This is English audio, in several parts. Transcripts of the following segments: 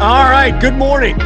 All right, good morning.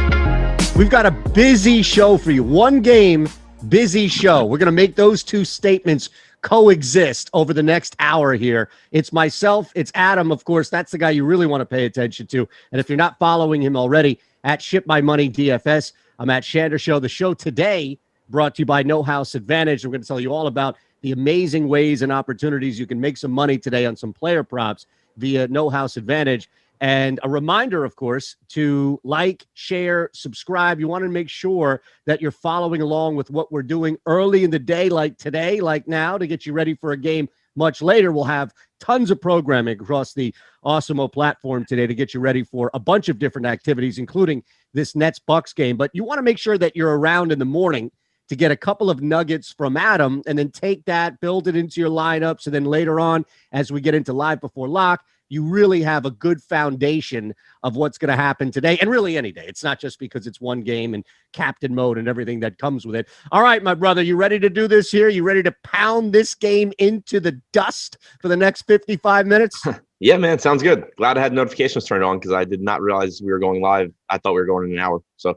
We've got a busy show for you. One game, busy show. We're going to make those two statements coexist over the next hour here. It's myself, it's Adam, of course. That's the guy you really want to pay attention to. And if you're not following him already, at ShipMyMoney DFS, I'm at Shander Show. The show today brought to you by No House Advantage. We're going to tell you all about the amazing ways and opportunities you can make some money today on some player props via No House Advantage. And a reminder, of course, to like, share, subscribe. You want to make sure that you're following along with what we're doing early in the day, like today, like now, to get you ready for a game much later. We'll have tons of programming across the Awesemo platform today to get you ready for a bunch of different activities, including this Nets-Bucks game. But you want to make sure that you're around in the morning to get a couple of nuggets from Adam and then take that, build it into your lineups, and then later on, as we get into Live Before Lock, you really have a good foundation of what's going to happen today and really any day. It's not just because it's one game and captain mode and everything that comes with it. All right, my brother, you ready to do this here? You ready to pound this game into the dust for the next 55 minutes? Yeah, man, sounds good. Glad I had notifications turned on because I did not realize we were going live. I thought we were going in an hour. So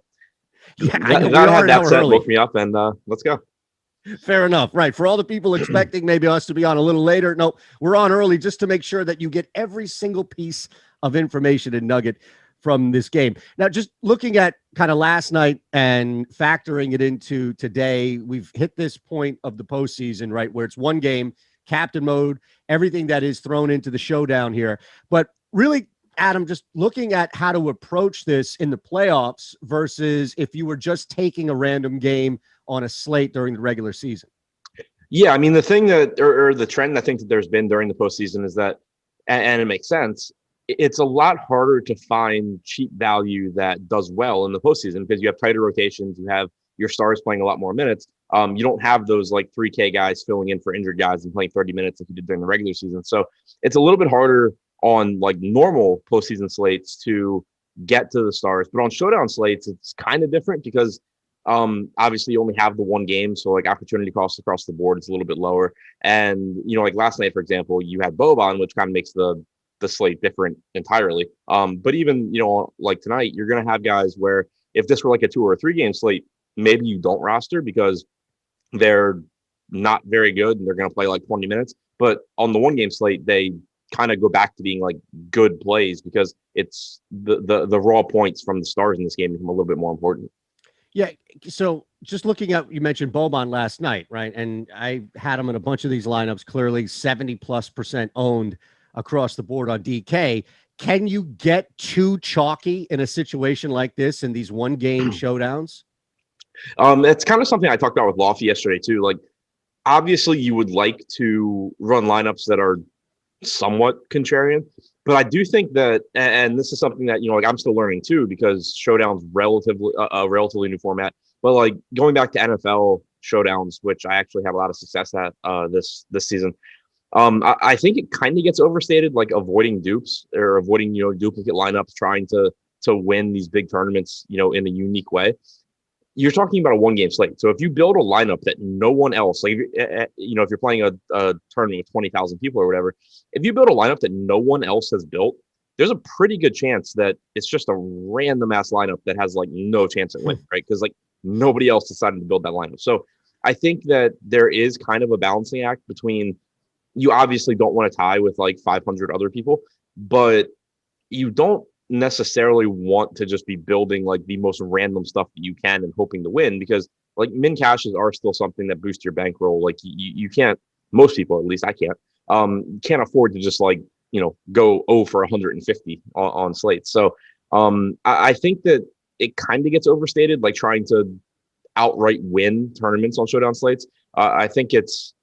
yeah, glad I had that set, woke me up, and let's go. Fair enough. Right. For all the people expecting maybe us to be on a little later, no, we're on early just to make sure that you get every single piece of information and nugget from this game. Now, just looking at kind of last night and factoring it into today, we've hit this point of the postseason, right, where it's one game, captain mode, everything that is thrown into the showdown here. But really, Adam, just looking at how to approach this in the playoffs versus if you were just taking a random game on a slate during the regular season. Yeah, I mean, the thing that, or the trend I think that there's been during the postseason is that, and it makes sense, it's a lot harder to find cheap value that does well in the postseason because you have tighter rotations, you have your stars playing a lot more minutes. You don't have those like 3K guys filling in for injured guys and playing 30 minutes like you did during the regular season. So it's a little bit harder on like normal postseason slates to get to the stars, but on showdown slates, it's kind of different because obviously you only have the one game. So like opportunity costs across the board, it's a little bit lower. And, you know, like last night, for example, you had Boban, which kind of makes the slate different entirely. But even, you know, like tonight, you're going to have guys where if this were like a 2 or a 3 game slate, maybe you don't roster because they're not very good and they're going to play like 20 minutes. But on the 1 game slate, they kind of go back to being like good plays because it's the raw points from the stars in this game become a little bit more important. Yeah, so just looking at, you mentioned Boban last night, right? And I had him in a bunch of these lineups, clearly 70+% owned across the board on DK. Can you get too chalky in a situation like this in these one-game showdowns? It's kind of something I talked about with Lofty yesterday too. Like, obviously you would like to run lineups that are somewhat contrarian, but I do think that, and this is something that, you know, like I'm still learning too, because Showdown's relatively a relatively new format, but like going back to NFL Showdowns, which I actually have a lot of success at this season. I think it kind of gets overstated, like avoiding dupes or avoiding, you know, duplicate lineups, trying to win these big tournaments, you know, in a unique way. You're talking about a 1 game slate. So if you build a lineup that no one else, like, you know, if you're playing a tournament with 20,000 people or whatever, if you build a lineup that no one else has built, there's a pretty good chance that it's just a random ass lineup that has like no chance at winning, right? Because like nobody else decided to build that lineup. So I think that there is kind of a balancing act between, you obviously don't want to tie with like 500 other people, but you don't necessarily want to just be building like the most random stuff that you can and hoping to win, because like min cashes are still something that boost your bankroll. Like you can't, most people, at least I can't afford to just like, you know, go 0 for 150 on slates. So I think that it kind of gets overstated, like trying to outright win tournaments on showdown slates. I think it's,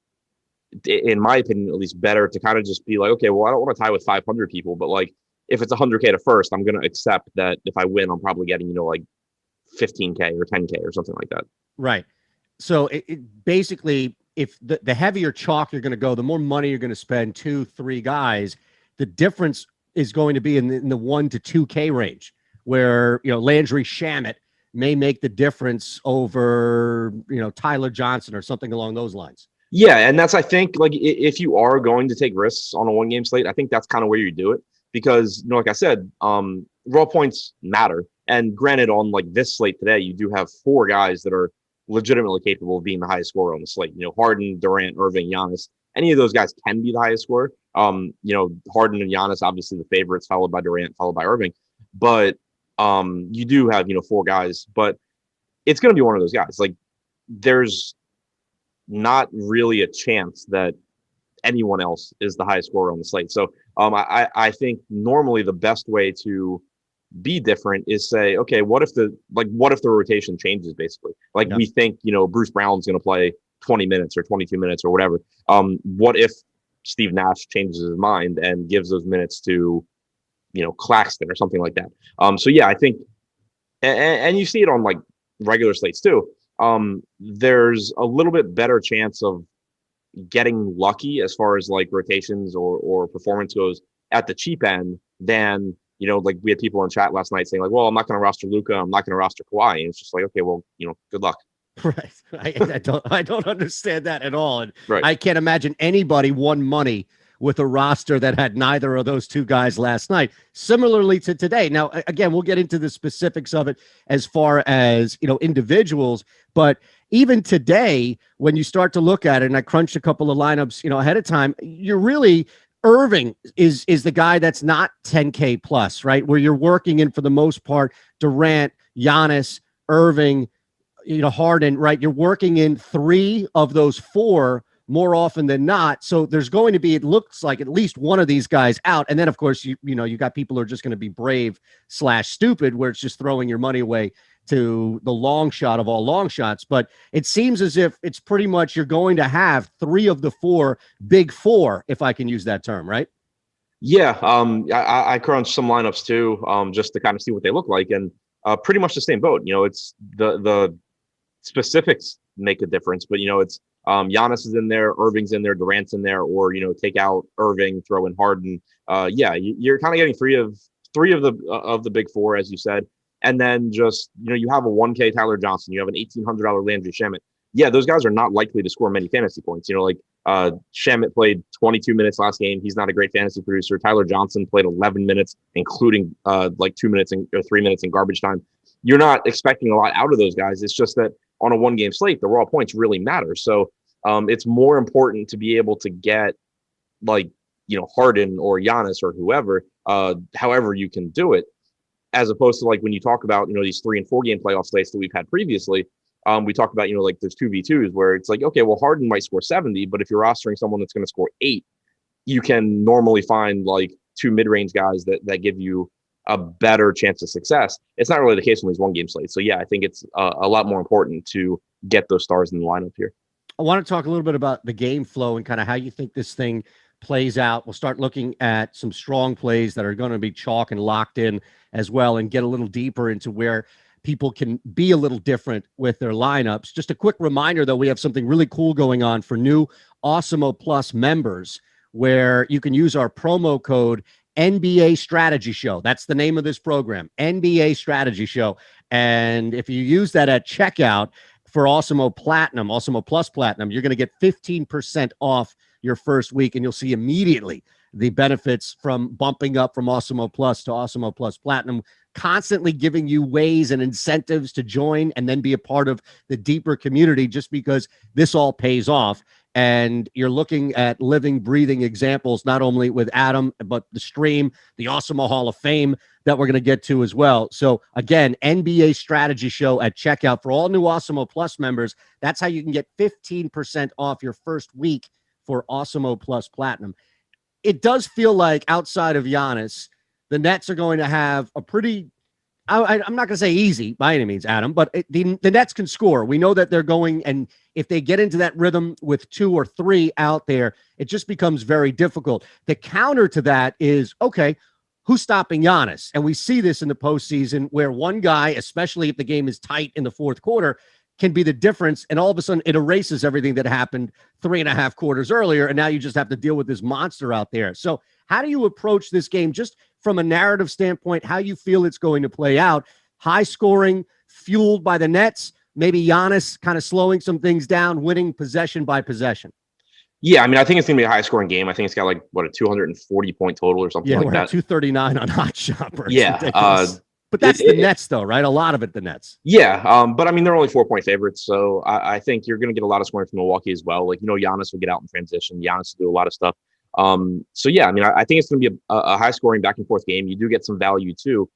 in my opinion, at least, better to kind of just be like, okay, well, I don't want to tie with 500 people, but like if it's 100K to first, I'm going to accept that if I win, I'm probably getting, you know, like 15K or 10K or something like that. Right. So it basically, if the heavier chalk you're going to go, the more money you're going to spend, 2, 3 guys, the difference is going to be in the 1 to 2K range, where, you know, Landry Shamet may make the difference over, you know, Tyler Johnson or something along those lines. Yeah, and that's, I think, like if you are going to take risks on a 1 game slate, I think that's kind of where you do it, because, you know, like I said, raw points matter. And granted, on like this slate today, you do have 4 guys that are legitimately capable of being the highest scorer on the slate. Harden, Durant, Irving, Giannis. Any of those guys can be the highest scorer. Harden and Giannis, obviously the favorites, followed by Durant, followed by Irving. But you do have 4 guys, but it's going to be one of those guys. Like, there's not really a chance that anyone else is the highest scorer on the slate. So I think normally the best way to be different is say, okay, what if the rotation changes, basically? Like, we think, Bruce Brown's going to play 20 minutes or 22 minutes or whatever. What if Steve Nash changes his mind and gives those minutes to, Claxton or something like that? So yeah, I think, and you see it on like regular slates too. There's a little bit better chance of getting lucky as far as like rotations or performance goes at the cheap end than, like we had people in chat last night saying like, well, I'm not going to roster Luka, I'm not going to roster Kawhi. And it's just like, okay, well, good luck. Right. I don't understand that at all. And right. I can't imagine anybody won money with a roster that had neither of those 2 guys last night. Similarly to today. Now, again, we'll get into the specifics of it as far as, individuals, but even today, when you start to look at it, and I crunched a couple of lineups, ahead of time, you're really, Irving is the guy that's not 10K plus, right? Where you're working in, for the most part, Durant, Giannis, Irving, Harden, right? You're working in 3 of those 4 more often than not. So there's going to be, it looks like, at least one of these guys out. And then, of course, you got people who are just going to be brave/stupid, where it's just throwing your money away to the long shot of all long shots. But it seems as if it's pretty much you're going to have 3 of the 4 big 4, if I can use that term, right? Yeah. I crunched some lineups too, just to kind of see what they look like. And pretty much the same boat. It's the specifics make a difference, but it's Giannis is in there, Irving's in there, Durant's in there, or take out Irving, throw in Harden. You're kind of getting three of the big 4, as you said, and then just you have a 1K Tyler Johnson, you have an $1,800 Landry Shamet. Yeah, those guys are not likely to score many fantasy points. Shamet played 22 minutes last game. He's not a great fantasy producer. Tyler Johnson played 11 minutes, including like 2 minutes or 3 minutes in garbage time. You're not expecting a lot out of those guys. It's just that on a 1-game slate, the raw points really matter. So it's more important to be able to get like, Harden or Giannis or whoever, however you can do it, as opposed to like when you talk about, these 3 and 4 game playoff slates that we've had previously. We talked about, like there's 2v2s where it's like, okay, well, Harden might score 70, but if you're rostering someone that's going to score 8, you can normally find like 2 mid-range guys that give you a better chance of success. It's not really the case on these 1-game slates. So yeah, I think it's a lot more important to get those stars in the lineup here. I want to talk a little bit about the game flow and kind of how you think this thing plays out. We'll start looking at some strong plays that are going to be chalk and locked in as well, and get a little deeper into where people can be a little different with their lineups. Just a quick reminder, though, we have something really cool going on for new Awesemo Plus members, where you can use our promo code NBA Strategy Show. That's the name of this program, NBA Strategy Show. And if you use that at checkout for Awesemo Platinum, Awesemo Plus Platinum, you're going to get 15% off your first week, and you'll see immediately the benefits from bumping up from Awesemo Plus to Awesemo Plus Platinum, constantly giving you ways and incentives to join and then be a part of the deeper community, just because this all pays off. And you're looking at living, breathing examples, not only with Adam, but the stream, the Awesemo Hall of Fame that we're going to get to as well. So again, NBA Strategy Show at checkout for all new Awesemo Plus members. That's how you can get 15% off your first week for Awesemo Plus Platinum. It does feel like, outside of Giannis, the Nets are going to have a pretty, I'm not going to say easy by any means, Adam, but the Nets can score. We know that they're going, and if they get into that rhythm with 2 or 3 out there, it just becomes very difficult. The counter to that is, okay, who's stopping Giannis? And we see this in the postseason, where one guy, especially if the game is tight in the fourth quarter, can be the difference, and all of a sudden it erases everything that happened 3.5 quarters earlier, and now you just have to deal with this monster out there. So how do you approach this game, just from a narrative standpoint, how you feel it's going to play out? High scoring, fueled by the Nets, maybe Giannis kind of slowing some things down, winning possession by possession. Yeah, I mean, I think it's going to be a high scoring game. I think it's got like what, a 240 point total or something like we're that. at 239 on Hot Shopper. It's Yeah, ridiculous. But that's the Nets, though, right? A lot of it, the Nets. Yeah, but I mean, they're only 4-point favorites, so I think you're going to get a lot of scoring from Milwaukee as well. Like, Giannis will get out in transition. Giannis will do a lot of stuff. So yeah, I mean, I think it's going to be a high scoring back and forth game. You do get some value too,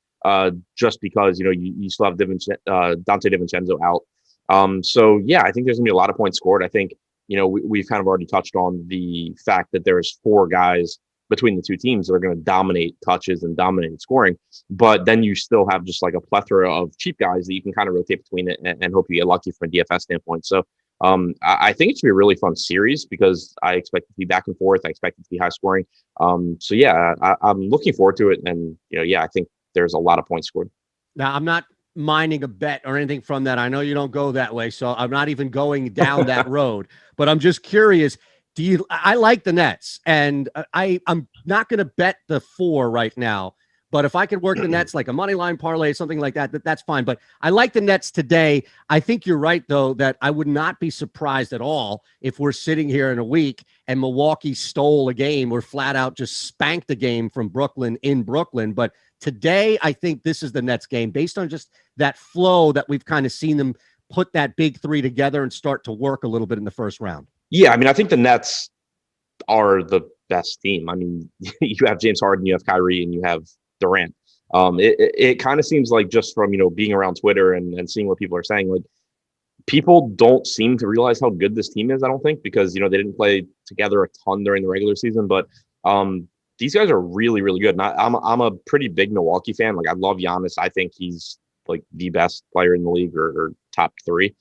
just because you still have Dante DiVincenzo out. So yeah, I think there's going to be a lot of points scored. I think we've kind of already touched on the fact that there's 4 guys between the two teams that are going to dominate touches and dominate scoring. But then you still have just like a plethora of cheap guys that you can kind of rotate between it and hope you get lucky from a DFS standpoint. So I think it should be a really fun series because I expect it to be back and forth. I expect it to be high scoring. So yeah, I'm looking forward to it. And, yeah, I think there's a lot of points scored. Now, I'm not minding a bet or anything from that. I know you don't go that way, so I'm not even going down that road. But I'm just curious. I like the Nets, and I'm not going to bet the 4 right now, but if I could work the Nets like a money line parlay, something like that, that's fine. But I like the Nets today. I think you're right, though, that I would not be surprised at all if we're sitting here in a week and Milwaukee stole a game or flat out just spanked the game from Brooklyn in Brooklyn. But today, I think this is the Nets game based on just that flow that we've kind of seen them put that big 3 together and start to work a little bit in the first round. Yeah, I mean, I think the Nets are the best team. I mean, you have James Harden, you have Kyrie, and you have Durant. It kind of seems like just from, being around Twitter and seeing what people are saying, like people don't seem to realize how good this team is, I don't think, because, they didn't play together a ton during the regular season, but these guys are really, really good. And I'm a pretty big Milwaukee fan. Like, I love Giannis. I think he's like the best player in the league or top 3.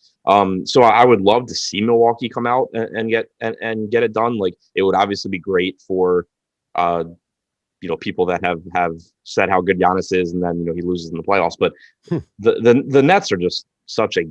So I would love to see Milwaukee come out and get it done. Like, it would obviously be great for people that have said how good Giannis is, and then he loses in the playoffs. But the Nets are just such a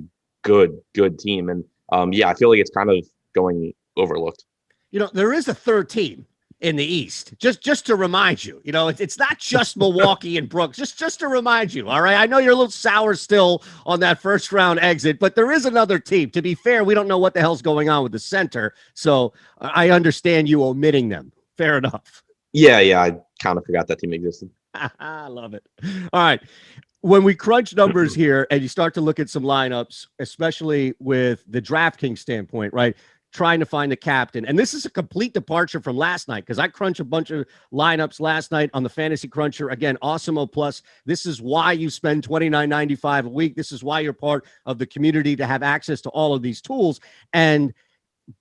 good team, and yeah, I feel like it's kind of going overlooked. There is a third team in the East, just to remind you, it's not just Milwaukee and Brooks, just to remind you. All right. I know you're a little sour still on that first round exit, but there is another team. To be fair, we don't know what the hell's going on with the center. So I understand you omitting them. Fair enough. Yeah. I kind of forgot that team existed. I love it. All right. When we crunch numbers here and you start to look at some lineups, especially with the DraftKings standpoint, right? Trying to find the captain. And this is a complete departure from last night because I crunched a bunch of lineups last night on the Fantasy Cruncher. Again, Awesemo Plus. This is why you spend $29.95 a week. This is why you're part of the community to have access to all of these tools. And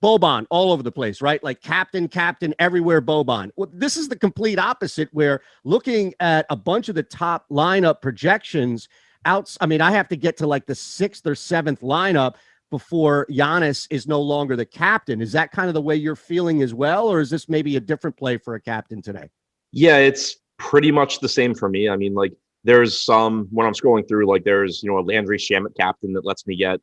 Boban all over the place, right? Like captain everywhere, Boban. Well, this is the complete opposite where looking at a bunch of the top lineup projections outs. I mean, I have to get to like the 6th or 7th lineup before Giannis is no longer the captain. Is that kind of the way you're feeling as well? Or is this maybe a different play for a captain today? Yeah, it's pretty much the same for me. I mean, like there's some, when I'm scrolling through, like there's, a Landry Shamet captain that lets me get,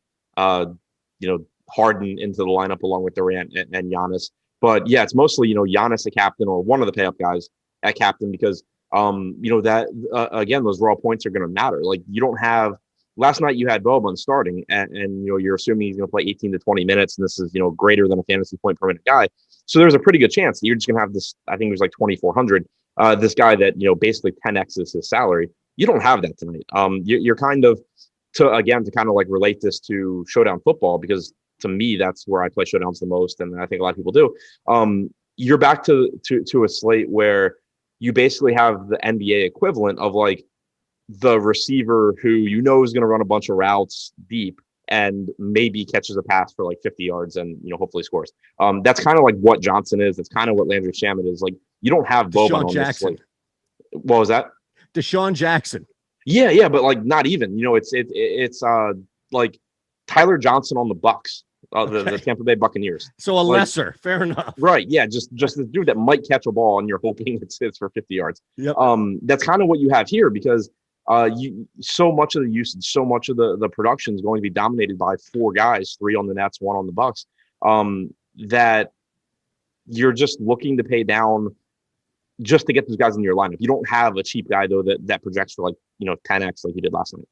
Harden into the lineup along with Durant and Giannis. But yeah, it's mostly, Giannis a captain or one of the pay up guys at captain because, again, those raw points are going to matter. Like you don't have, last night you had Boban starting and you're assuming he's going to play 18 to 20 minutes. And this is, greater than a fantasy point per minute guy. So there's a pretty good chance that you're just going to have this, I think it was like 2,400, this guy that, basically 10X's his salary. You don't have that tonight. You're kind of, to kind of like relate this to Showdown football, because to me, that's where I play Showdowns the most. And I think a lot of people do. You're back to a slate where you basically have the NBA equivalent of like, the receiver who is going to run a bunch of routes deep and maybe catches a pass for like 50 yards and hopefully scores. That's kind of like what Johnson is. That's kind of what Landry Shamet is. Like you don't have Boban on this slate. What was that? Deshaun Jackson. Yeah, but like not even. It's like Tyler Johnson on the Bucks, the Tampa Bay Buccaneers. So lesser, fair enough. Right? Yeah, just the dude that might catch a ball and you're hoping it's for 50 yards. Yep. That's kind of what you have here because. So much of the usage, so much of the production is going to be dominated by 4 guys, 3 on the Nets, 1 on the Bucks, that you're just looking to pay down just to get those guys in your lineup. You don't have a cheap guy though that projects for like 10x like you did last night.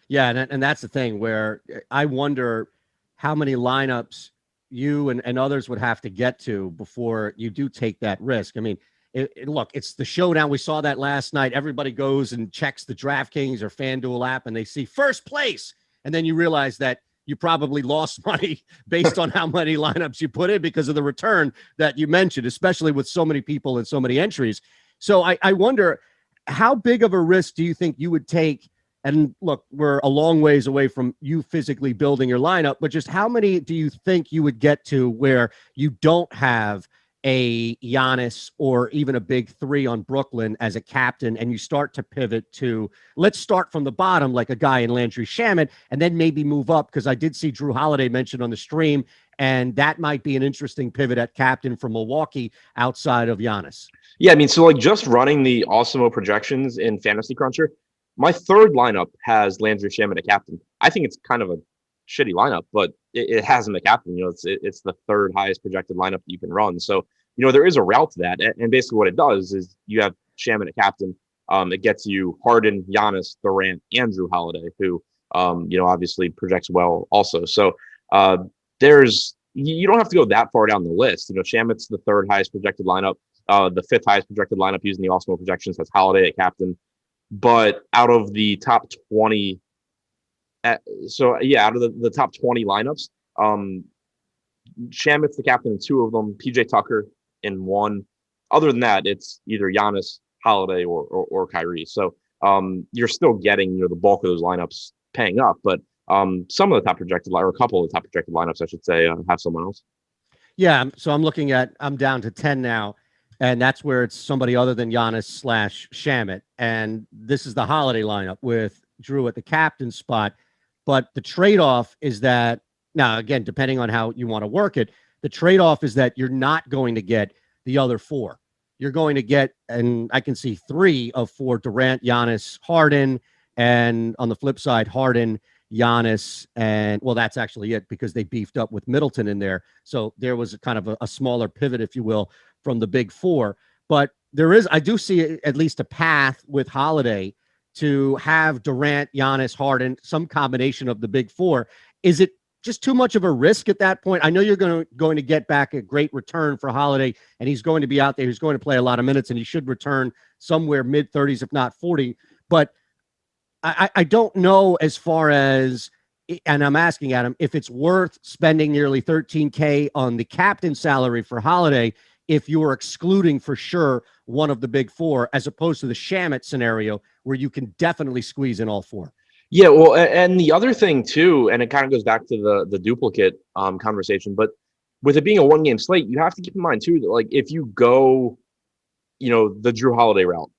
Yeah, and that's the thing where I wonder how many lineups you and others would have to get to before you do take that risk? I mean, look, it's the showdown. We saw that last night. Everybody goes and checks the Draftkings or Fanduel app and they see first place. And then you realize that you probably lost money based on how many lineups you put in because of the return that you mentioned, especially with so many people and so many entries. So I wonder, how big of a risk do you think you would take? And look, we're a long ways away from you physically building your lineup, but just how many do you think you would get to where you don't have a Giannis or even a big three on Brooklyn as a captain, and you start to pivot to, let's start from the bottom, like a guy in Landry Shamet, and then maybe move up? Because I did see Drew Holiday mentioned on the stream, and that might be an interesting pivot at captain for Milwaukee outside of Giannis. Yeah, I mean, so like just running the Awesemo projections in Fantasy Cruncher, my third lineup has Landry Shamet at captain. I think it's kind of a shitty lineup, but it has him at captain. You know, it's the third highest projected lineup that you can run. So, you know, there is a route to that. And basically what it does is you have Shamet at captain. It gets you Harden, Giannis, Durant, and Drew Holiday, who, you know, obviously projects well also. So you don't have to go that far down the list. You know, Shamet's the third highest projected lineup. The fifth highest projected lineup using the Awesemo projections has Holiday at captain. But out of the top 20, out of the top 20 lineups, Shamet's the captain in two of them, PJ Tucker in one. Other than that, it's either Giannis, Holiday, or Kyrie. So you're still getting, you know, the bulk of those lineups paying up, but some of the top projected, or a couple of the top projected lineups, I should say, have someone else. Yeah, so I'm down to 10 now, and that's where it's somebody other than Giannis / Shamet. And this is the Holiday lineup with Drew at the captain spot. But the trade-off is that, now, again, depending on how you want to work it, the trade-off is that you're not going to get the other four. You're going to get, and I can see 3 of 4, Durant, Giannis, Harden, and on the flip side, Harden, Giannis, and, well, that's actually it because they beefed up with Middleton in there. So there was a kind of a smaller pivot, if you will, from the big four. But I do see at least a path with Holiday to have Durant, Giannis, Harden, some combination of the big four. Is it just too much of a risk at that point? I know you're going to get back a great return for Holiday, and he's going to be out there. He's going to play a lot of minutes, and he should return somewhere mid-30s, if not 40. But I don't know as far as, and I'm asking Adam, if it's worth spending nearly $13K on the captain salary for Holiday if you are excluding for sure one of the big four, as opposed to the Shamet scenario where you can definitely squeeze in all 4. Yeah, well, and the other thing too, and it kind of goes back to the duplicate conversation, but with it being a 1-game slate, you have to keep in mind too that, like, if you go, you know, the Drew Holiday route,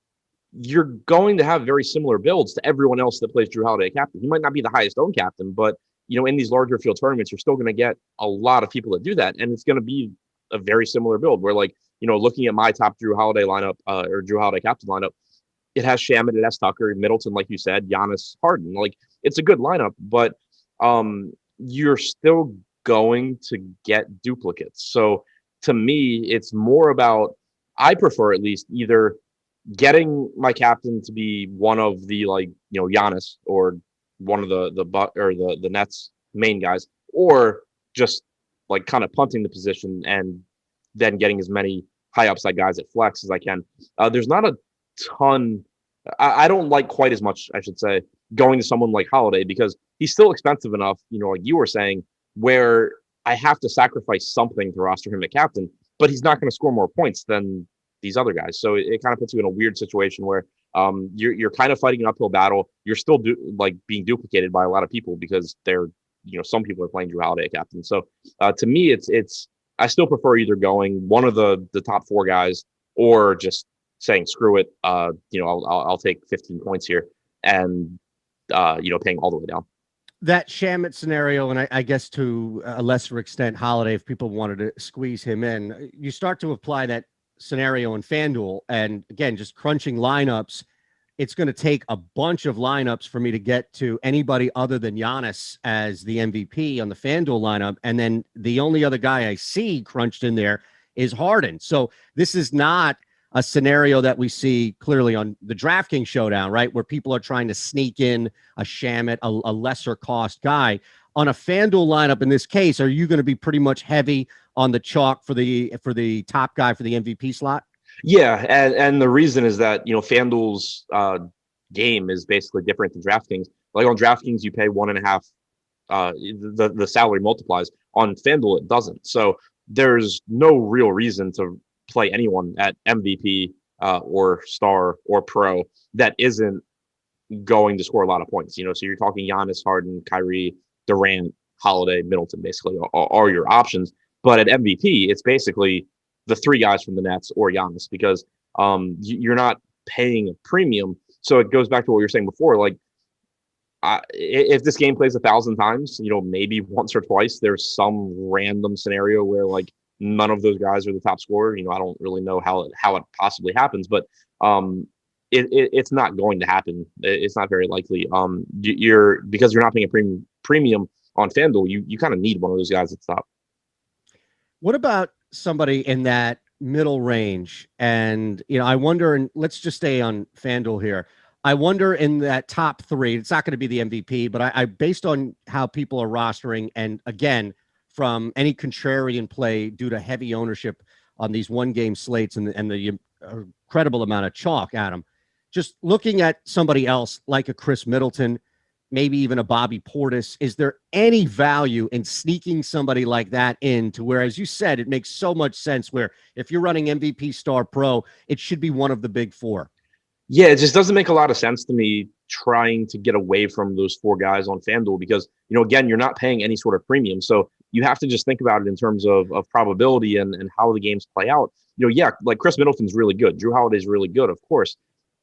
you're going to have very similar builds to everyone else that plays Drew Holiday captain. He might not be the highest owned captain, but, you know, in these larger field tournaments, you're still going to get a lot of people that do that, and it's going to be a very similar build where, like, you know, looking at my top Drew Holiday lineup or Drew Holiday captain lineup, it has Shamet, it has Tucker, Middleton, like you said, Giannis, Harden. Like, it's a good lineup, but you're still going to get duplicates. So to me, it's more about, I prefer at least either getting my captain to be one of the, like, you know, Giannis or one of the Nets main guys, or just like kind of punting the position and then getting as many high upside guys at flex as I can. There's not a ton. I don't like quite as much, I should say, going to someone like Holiday because he's still expensive enough, you know, like you were saying, where I have to sacrifice something to roster him at captain, but he's not going to score more points than these other guys. So it kind of puts you in a weird situation where you're kind of fighting an uphill battle. You're still being duplicated by a lot of people because they're, you know, some people are playing Drew Holiday at captain. So to me, it's I still prefer either going one of the top 4 guys or just saying screw it. You know, I'll take 15 points here and you know, paying all the way down. That Shamet scenario, and I guess to a lesser extent Holiday, if people wanted to squeeze him in, you start to apply that scenario in FanDuel, and again, just crunching lineups, it's going to take a bunch of lineups for me to get to anybody other than Giannis as the MVP on the FanDuel lineup. And then the only other guy I see crunched in there is Harden. So this is not a scenario that we see clearly on the DraftKings Showdown, right? Where people are trying to sneak in a Shamet, a lesser cost guy. On a FanDuel lineup in this case, are you going to be pretty much heavy on the chalk for the top guy for the MVP slot? Yeah, and the reason is that FanDuel's game is basically different than DraftKings. Like on DraftKings, you pay 1.5. The salary multiplies. On FanDuel, it doesn't. So there's no real reason to play anyone at MVP or star or pro that isn't going to score a lot of points. So you're talking Giannis, Harden, Kyrie, Durant, Holiday, Middleton, basically are your options. But at MVP, it's basically the three guys from the Nets or Giannis, because you're not paying a premium. So it goes back to what you were saying before. Like, if this game plays 1,000 times, maybe once or twice, there's some random scenario where like none of those guys are the top scorer. I don't really know how it possibly happens, but it's not going to happen. It's not very likely. Because you're not paying a premium on FanDuel, you kind of need one of those guys at the top. What about somebody in that middle range? And I wonder, and let's just stay on FanDuel here. I wonder in that top three, it's not going to be the MVP, but I based on how people are rostering, and again, from any contrarian play due to heavy ownership on these one-game slates and the incredible amount of chalk, Adam, just looking at somebody else like a Chris Middleton, maybe even a Bobby Portis, is there any value in sneaking somebody like that in to where, as you said, it makes so much sense where if you're running MVP Star Pro, it should be one of the big four? Yeah, it just doesn't make a lot of sense to me trying to get away from those four guys on FanDuel because, again, you're not paying any sort of premium. So you have to just think about it in terms of probability and how the games play out. Yeah, like Chris Middleton's really good. Drew Holiday's really good, of course.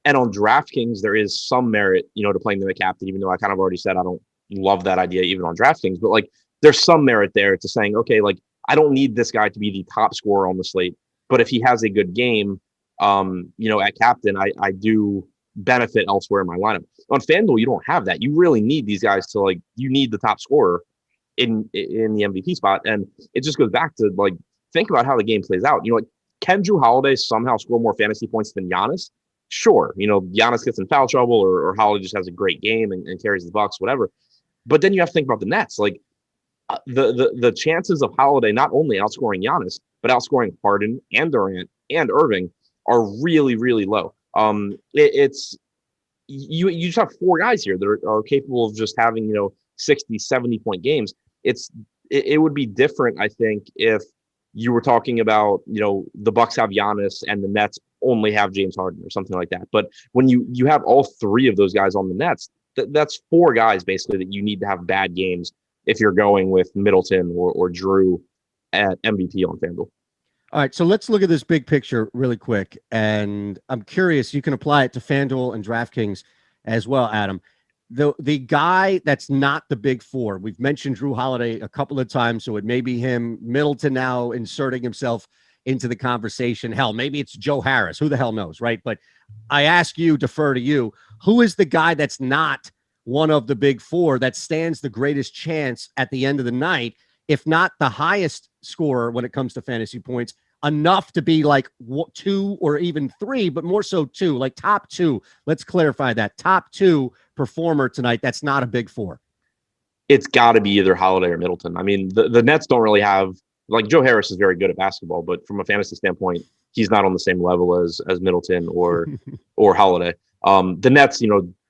And on DraftKings, there is some merit, to playing them at captain, even though I kind of already said I don't love that idea even on DraftKings. But, like, there's some merit there to saying, okay, like, I don't need this guy to be the top scorer on the slate. But if he has a good game, at captain, I do benefit elsewhere in my lineup. On FanDuel, you don't have that. You really need these guys to you need the top scorer in the MVP spot. And it just goes back to think about how the game plays out. Can Drew Holiday somehow score more fantasy points than Giannis? Sure. Giannis gets in foul trouble or Holiday just has a great game and carries the Bucks, whatever. But then you have to think about the Nets. The chances of Holiday not only outscoring Giannis, but outscoring Harden and Durant and Irving are really, really low. It's you just have four guys here that are capable of just having 60, 70-point games. It would be different, I think, if you were talking about the Bucks have Giannis and the Nets only have James Harden or something like that. But when you have all three of those guys on the Nets, that's four guys basically that you need to have bad games if you're going with Middleton or Drew at MVP on FanDuel. All right, so let's look at this big picture really quick. And I'm curious, you can apply it to FanDuel and DraftKings as well, Adam. The guy that's not the big four, we've mentioned Drew Holiday a couple of times, so it may be him. Middleton now inserting himself into the conversation. Hell, maybe it's Joe Harris. Who the hell knows, right? But I ask you, defer to you, who is the guy that's not one of the big four that stands the greatest chance at the end of the night, if not the highest scorer when it comes to fantasy points, enough to be like 2 or even 3, but more so 2, like top 2. Let's clarify that. Top 2 performer tonight that's not a big four. It's got to be either Holiday or Middleton. I mean, the Nets don't really have, Joe Harris is very good at basketball, but from a fantasy standpoint, he's not on the same level as Middleton or Holiday. The Nets,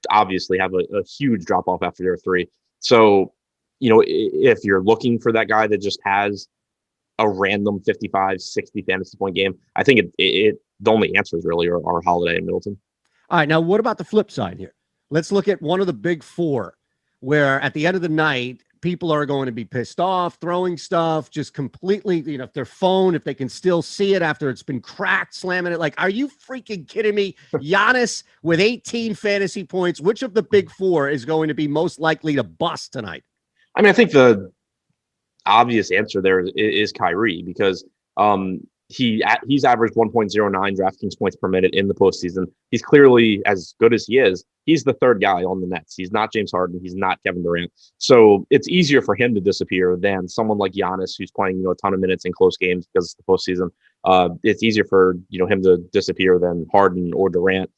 obviously have a huge drop off after their 3. So, if you're looking for that guy that just has a random 55, 60 fantasy point game, I think the only answers really are Holiday and Middleton. All right. Now, what about the flip side here? Let's look at one of the big four where at the end of the night, people are going to be pissed off, throwing stuff, just completely, if their phone, if they can still see it after it's been cracked, slamming it. Are you freaking kidding me? Giannis with 18 fantasy points. Which of the big four is going to be most likely to bust tonight? I mean, I think the obvious answer there is Kyrie because he's averaged 1.09 DraftKings points per minute in the postseason. He's clearly, as good as he is, he's the third guy on the Nets. He's not James Harden. He's not Kevin Durant. So it's easier for him to disappear than someone like Giannis, who's playing a ton of minutes in close games because it's the postseason. It's easier for him to disappear than Harden or Durant.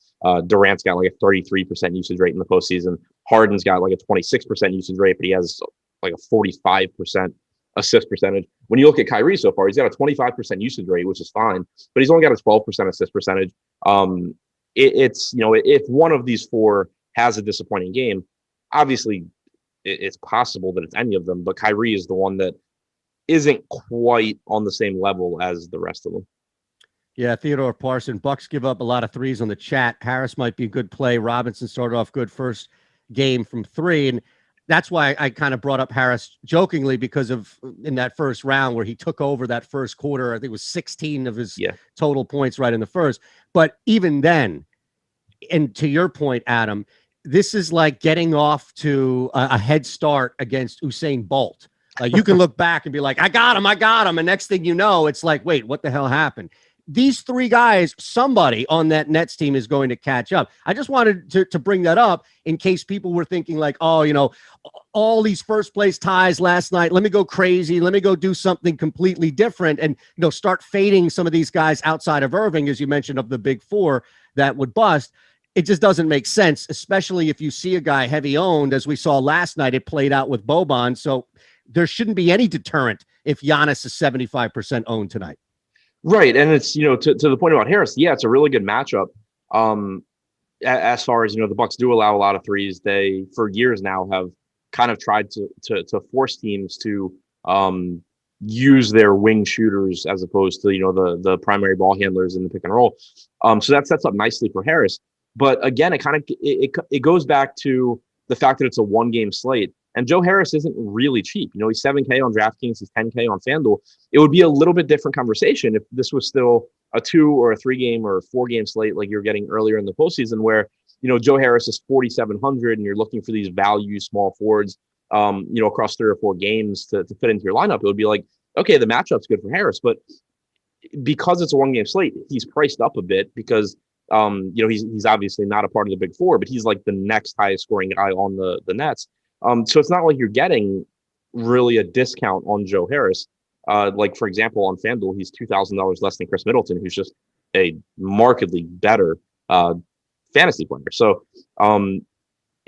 Durant's got a 33% usage rate in the postseason. Harden's got a 26% usage rate, but he has like a 45% assist percentage. When you look at Kyrie so far, he's got a 25% usage rate, which is fine, but he's only got a 12% assist percentage. It's, if one of these four has a disappointing game, obviously it's possible that it's any of them, but Kyrie is the one that isn't quite on the same level as the rest of them. Yeah, Theodore Parson. Bucks give up a lot of threes on the chat. Harris might be a good play. Robinson started off good first game from three, and that's why I kind of brought up Harris jokingly, because of in that first round where he took over that first quarter. I think it was 16 of his total points right in the first. But even then, and to your point, Adam, this is like getting off to a head start against Usain Bolt. You can look back and be like, I got him. And next thing you know, it's like, wait, what the hell happened? These three guys, somebody on that Nets team is going to catch up. I just wanted to bring that up in case people were thinking like, oh, all these first place ties last night. Let me go crazy. Let me go do something completely different and, start fading some of these guys outside of Irving, as you mentioned, of the big four that would bust. It just doesn't make sense, especially if you see a guy heavy owned, as we saw last night. It played out with Boban. So there shouldn't be any deterrent if Giannis is 75% owned tonight. Right. And it's, to the point about Harris, it's a really good matchup. As far as, the Bucks do allow a lot of threes. They, for years now, have kind of tried to force teams to use their wing shooters as opposed to, the primary ball handlers in the pick and roll. So that sets up nicely for Harris. But again, it goes back to the fact that it's a one-game slate. And Joe Harris isn't really cheap. He's $7K on DraftKings, he's $10K on Fanduel. It would be a little bit different conversation if this was still a 2 or a 3-game or a 4-game slate like you're getting earlier in the postseason, where Joe Harris is 4,700 and you're looking for these value small forwards, across 3 or 4 games to fit into your lineup. It would be like, okay, the matchup's good for Harris, but because it's a 1-game slate, he's priced up a bit because he's obviously not a part of the big four, but he's like the next highest scoring guy on the Nets. So it's not like you're getting really a discount on Joe Harris. Like, for example, on FanDuel, he's $2,000 less than Chris Middleton, who's just a markedly better fantasy player. So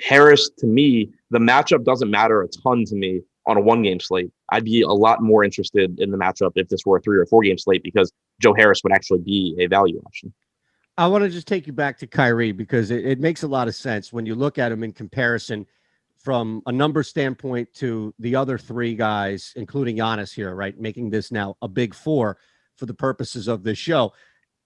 Harris, to me, the matchup doesn't matter a ton to me on a 1-game slate. I'd be a lot more interested in the matchup if this were a 3 or 4-game slate, because Joe Harris would actually be a value option. I want to just take you back to Kyrie, because it makes a lot of sense when you look at him in comparison from a number standpoint to the other 3 guys, including Giannis here, right? Making this now a big 4 for the purposes of this show.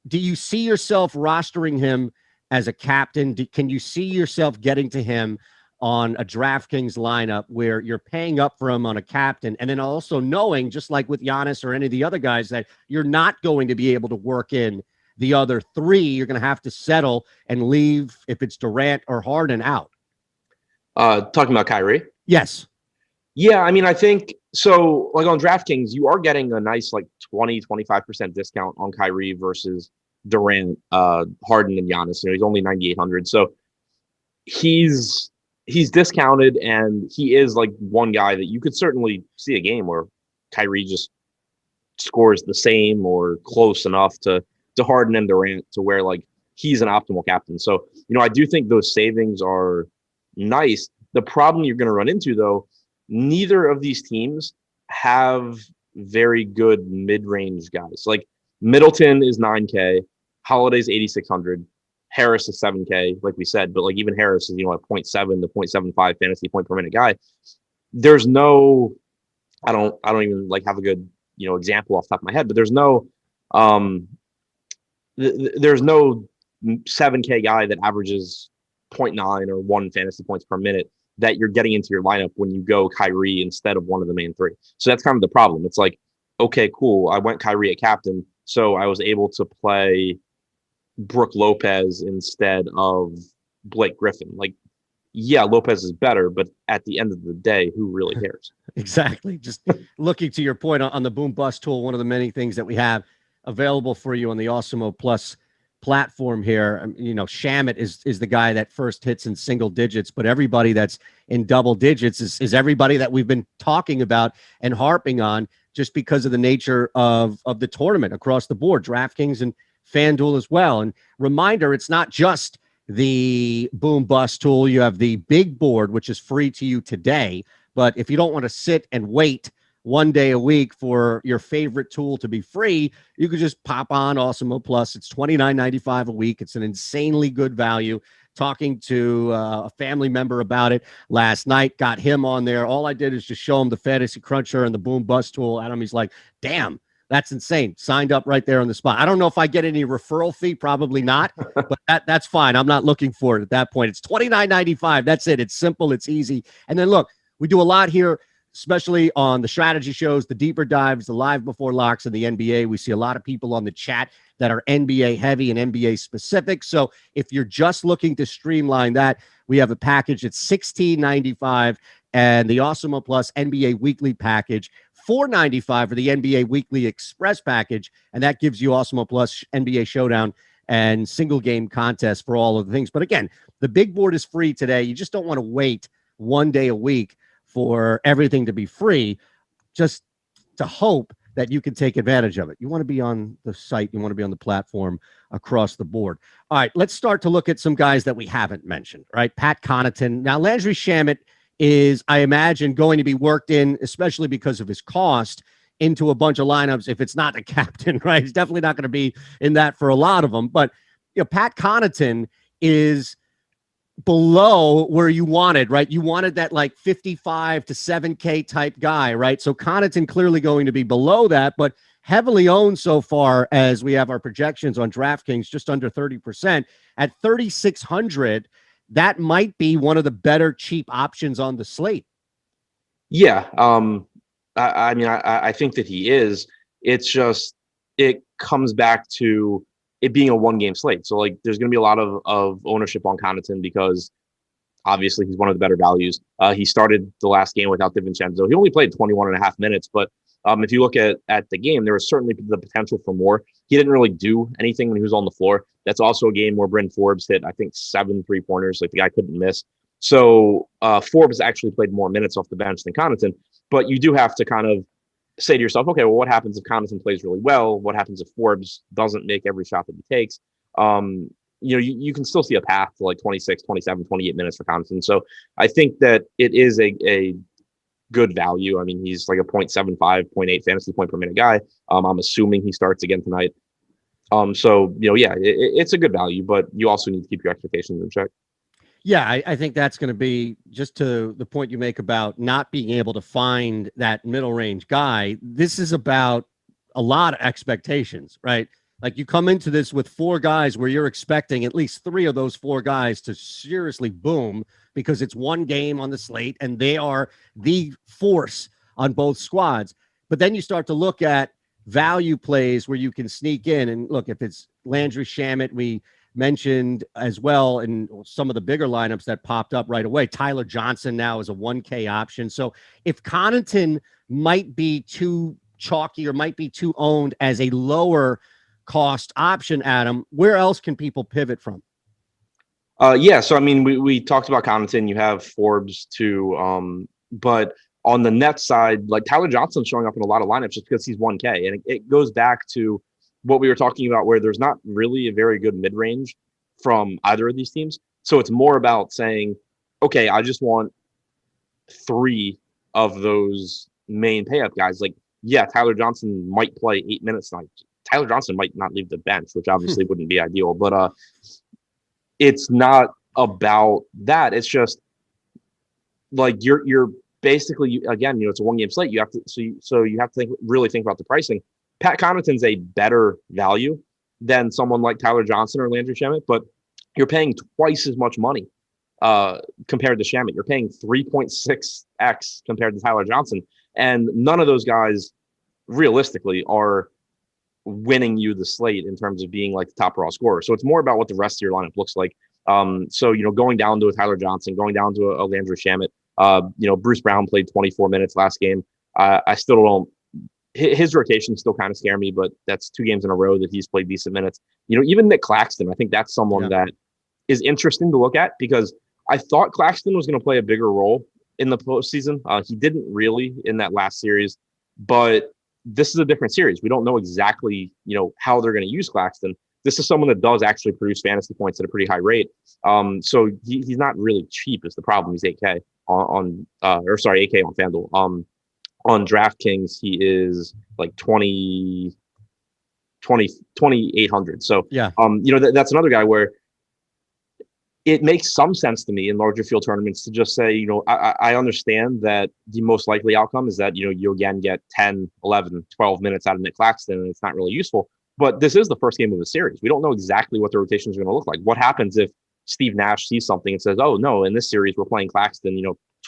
Do you see yourself rostering him as a captain? Can you see yourself getting to him on a DraftKings lineup where you're paying up for him on a captain, and then also knowing, just like with Giannis or any of the other guys, that you're not going to be able to work in the other 3? You're going to have to settle and leave, if it's Durant or Harden, out. Talking about Kyrie? Yes. Yeah, I mean, I think so. Like on DraftKings, you are getting a nice 20-25% discount on Kyrie versus Durant, Harden, and Giannis. He's only 9,800, so he's discounted, and he is like one guy that you could certainly see a game where Kyrie just scores the same or close enough to Harden and Durant to where he's an optimal captain. So I do think those savings are nice. The problem you're going to run into, though, neither of these teams have very good mid-range guys. Like Middleton is 9K, Holiday's 8,600, Harris is 7K, like we said, but even Harris is a 0.7 to 0.75 fantasy point per minute guy. There's no, I don't even have a good example off the top of my head, but there's no 7K guy that averages 0.9 or 1 fantasy points per minute that you're getting into your lineup when you go Kyrie instead of one of the main 3. So that's kind of the problem. It's like, okay, cool, I went Kyrie at captain, so I was able to play Brook Lopez instead of Blake Griffin. Yeah, Lopez is better, but at the end of the day, who really cares? Exactly. Just looking to your point on the Boom Bust tool, one of the many things that we have available for you on the Awesemo Plus platform here. Shamit is the guy that first hits in single digits, but everybody that's in double digits is everybody that we've been talking about and harping on, just because of the nature of the tournament across the board, DraftKings and FanDuel as well. And reminder, it's not just the Boom Bust tool. You have the big board, which is free to you today, But if you don't want to sit and wait one day a week for your favorite tool to be free, you could just pop on Awesemo Plus. It's $29.95 a week. It's an insanely good value. Talking to a family member about it last night, got him on there. All I did is just show him the Fantasy Cruncher and the Boom Bust tool. Adam, he's like, damn, that's insane. Signed up right there on the spot. I don't know if I get any referral fee, probably not, but that's fine. I'm not looking for it at that point. It's $29.95. That's it. It's simple. It's easy. And then look, we do a lot here, especially on the strategy shows, the deeper dives, the live before locks in the NBA. We see a lot of people on the chat that are NBA heavy and NBA specific. So if you're just looking to streamline that, we have a package at $16.95 and the Awesemo Plus NBA weekly package, $4.95 for the NBA weekly express package. And that gives you Awesemo Plus NBA Showdown and single game contest for all of the things. But again, the big board is free today. You just don't want to wait one day a week for everything to be free, just to hope that you can take advantage of it. You want to be on the site. You want to be on the platform across the board. All right, let's start to look at some guys that we haven't mentioned, right? Pat Connaughton. Now, Landry Shamet is, I imagine, going to be worked in, especially because of his cost, into a bunch of lineups if it's not the captain, right? He's definitely not going to be in that for a lot of them. But, you know, Pat Connaughton is below where you wanted, right? You wanted that like 55 to 7K type guy, right? So Connaughton clearly going to be below that, but heavily owned so far as we have our projections on DraftKings, just under 30% at 3,600. That might be one of the better cheap options on the slate. Yeah. I mean, I think that he is. It's just, it comes back to it being a one-game slate. So, like, there's going to be a lot of ownership on Connaughton because obviously he's one of the better values. He started the last game without DiVincenzo. He only played 21 and a half minutes, but if you look at the game, there was certainly the potential for more. He didn't really do anything when he was on the floor. That's also a game where Bryn Forbes hit, I think, 7 3-pointers. Like, the guy couldn't miss. So Forbes actually played more minutes off the bench than Connaughton, but you do have to kind of say to yourself, okay, well, what happens if Connaughton plays really well? What happens if Forbes doesn't make every shot that he takes? You can still see a path to like 26, 27, 28 minutes for Connaughton. So I think that it is a good value. I mean, he's like a 0.75, 0.8 fantasy point per minute guy. I'm assuming he starts again tonight. It's a good value, but you also need to keep your expectations in check. Yeah, I think that's going to be, just to the point you make about not being able to find that middle range guy. This is about a lot of expectations, right? Like, you come into this with 4 guys where you're expecting at least 3 of those 4 guys to seriously boom because it's one game on the slate and they are the force on both squads. But then you start to look at value plays where you can sneak in. And look, if it's Landry Shamet, we mentioned as well in some of the bigger lineups that popped up right away. Tyler Johnson now is a 1K option. So if Connaughton might be too chalky or might be too owned as a lower cost option, Adam, where else can people pivot from? So I mean, we talked about Connaughton. You have Forbes too, but on the net side, like, Tyler Johnson's showing up in a lot of lineups just because he's 1K, and it goes back to what we were talking about, where there's not really a very good mid-range from either of these teams. So it's more about saying, okay, I just want 3 of those main pay-up guys. Like, yeah, Tyler Johnson might play 8 minutes tonight. Tyler Johnson might not leave the bench, which obviously wouldn't be ideal, but it's not about that. It's just like you're basically, again, it's a one-game slate. You have to you have to really think about the pricing. Pat Connaughton's a better value than someone like Tyler Johnson or Landry Shamet, but you're paying twice as much money compared to Shamet. You're paying 3.6x compared to Tyler Johnson, and none of those guys realistically are winning you the slate in terms of being like the top raw scorer. So it's more about what the rest of your lineup looks like. Going down to a Tyler Johnson, going down to a Landry Shamet. Bruce Brown played 24 minutes last game. I still don't. His rotations still kind of scare me, but that's 2 games in a row that he's played decent minutes. Even Nick Claxton, I think that's someone that is interesting to look at, because I thought Claxton was going to play a bigger role in the postseason. He didn't really in that last series, but this is a different series. We don't know exactly, how they're going to use Claxton. this is someone that does actually produce fantasy points at a pretty high rate. So he's not really cheap is the problem. He's 8K on 8K on FanDuel. On DraftKings, he is like 2,800. So, yeah, that's another guy where it makes some sense to me in larger field tournaments to just say, I understand that the most likely outcome is that, you again get 10, 11, 12 minutes out of Nick Claxton, and it's not really useful. But this is the first game of the series. We don't know exactly what the rotations are going to look like. What happens if Steve Nash sees something and says, oh, no, in this series, we're playing Claxton,